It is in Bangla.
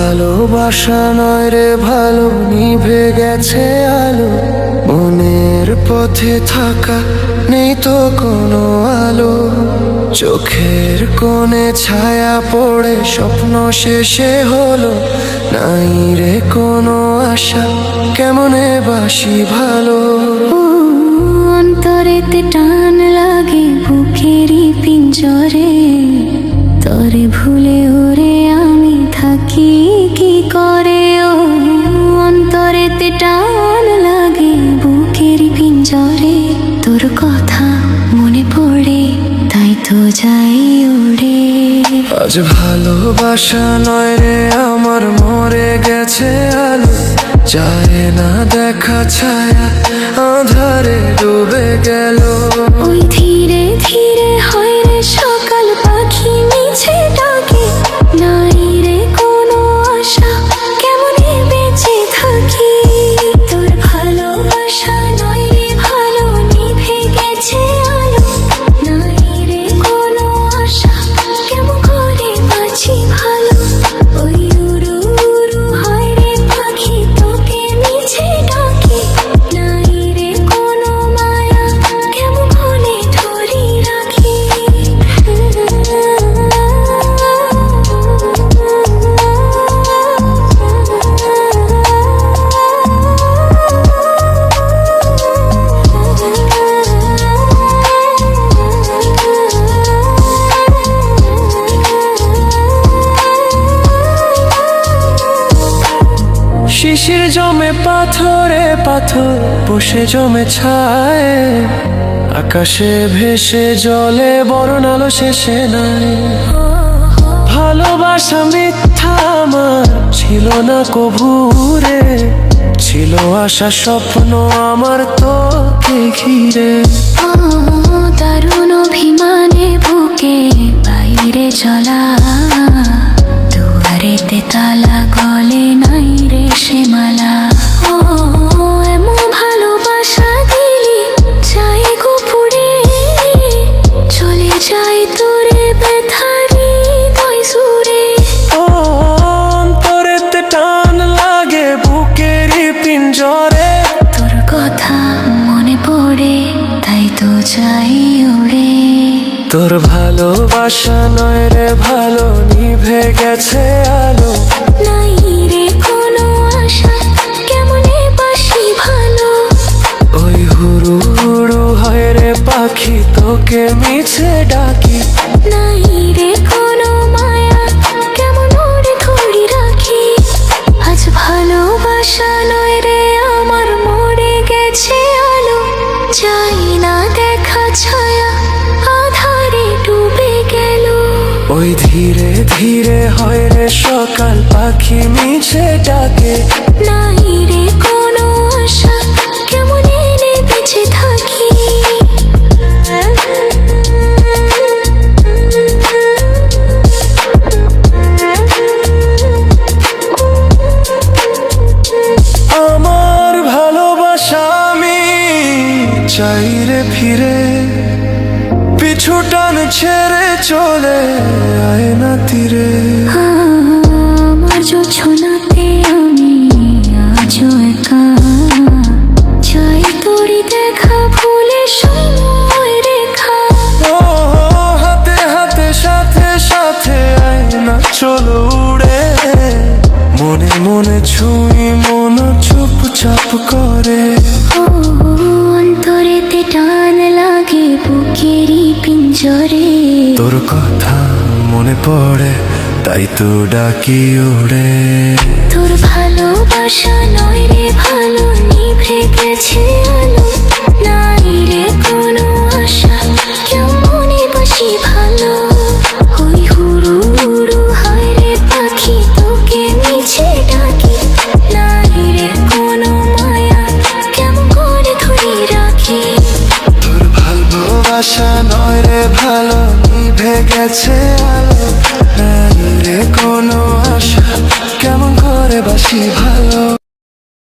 ভালোবাসা নয় রে ভালো, নিভে গেছে আলো। মনের পথে থাকা নেই তো কোনো আলো। চোখের কোণে ছায়া পড়ে স্বপ্ন শেষে হলো। নাই রে কোনো আশা, কেমনে বাসি ভালো। অন্তরেতে টান লাগে বুকেরই পিঞ্জরে, তরে ভুলে ওরে আমি থাকি কি করে। ও অন্তরেতে টান লাগে বুকেরই পিঞ্জরে, তোর কথা মনে পড়ে তাই তো যাই ওরে। আজ ভালোবাসা নয় রে আমার, মরে গেছে আলো। যায় না দেখা ছায়া, আঁধারে ডুবে গেল। ওই ধীরে ধীরে হয় রে সকাল, পাখি মিছে ডাকে। নাই রে কোনো আশা, কেমনে বেঁচে থাকি। তোর ভালোবাসা নয় রে ভালো, নিভে গেছে আলো। নাই রে কোনো আশা, কেমন করে বাঁচি ভালো। ওই উড়ু উড়ু হয় রে পাখি, তোকে মিছে ডাকে। নাই রে কোনো মায়া, কেমন করে ধরি রাখি। শিশির জমে পাথরে পাথর, বসে জমে ছায়। আকাশে ভেসে জলে বরণ আলো শেষে নাই। ভালোবাসা মিথ্যা আমার ছিল না কভুরে, ছিল আশা স্বপ্ন আমার তোকে ঘিরে। দারুণ অভিমানে বুকে বাইরে চলা, দুয়ারেতে তালা গলে নাই রে সে মালা। এমন ভালোবাসা দিলি চাই গোপুরে, চলে যাই তোরে ব্যথারি তাই সুরে। অন্তরেতে টান লাগে বুকেরই পিঞ্জরে, তোর কথা মনে পড়ে তাই তো চাই ওরে। তোর ভালোবাসা নয় রে ভালো, নিভে গেছে আলো। নাই রে কোনো আশা, কেমনে বাসি ভালো। ওই হুড়ু হুড়ু হয় রে পাখি, তোকে মিছে ডাকি। নাই রে কোনো মায়া, কেমন ওরে ধরি রাখি। আজ ভালোবাসা নয় রে আমার, মরে গেছে আলো। যাই না দেখা ছায়া, আধারে ডুবে গেল। ওই ধীরে ধীরে হয় রে সকাল, পাখি মিছে ডাকে। নাই রে কোনো আশা, কেমন এনে বেঁচে থাকি। আমার ভালোবাসা আমি চাই রে ফিরে, পিছু টান ছেড়ে চলে আয় না তীরে। আমার জোছনাতে আমি আজও একা, চাই তোরই দেখা ভুলে সময় রেখা। ও হাতে হাতে সাথে সাথে আয় না চলো উড়ে। মনে মনে ছুঁই মন চুপচাপ করে। অন্তরেতে টান লাগে বুকেরই পিঞ্জরে, তোর কথা মনে পড়ে তাই তো ডাকি ওড়ে। তোর ভালোবাসা নয় রে ভালো, নিভে গেছে আলো। নাই রে কোনো আশা, কেমনে বাসি ভালো। ওই হুড়ু হুড়ু হয় রে পাখি, তোকে মিছে ডাকি। নাই রে কোনো মায়া, কেমন করে ধরি রাখি। তোর ভালোবাসা নয় রে ভালো, নিভে গেছে আলো। নাই রে কোনো আশা, কেমন করে বাসি ভালো।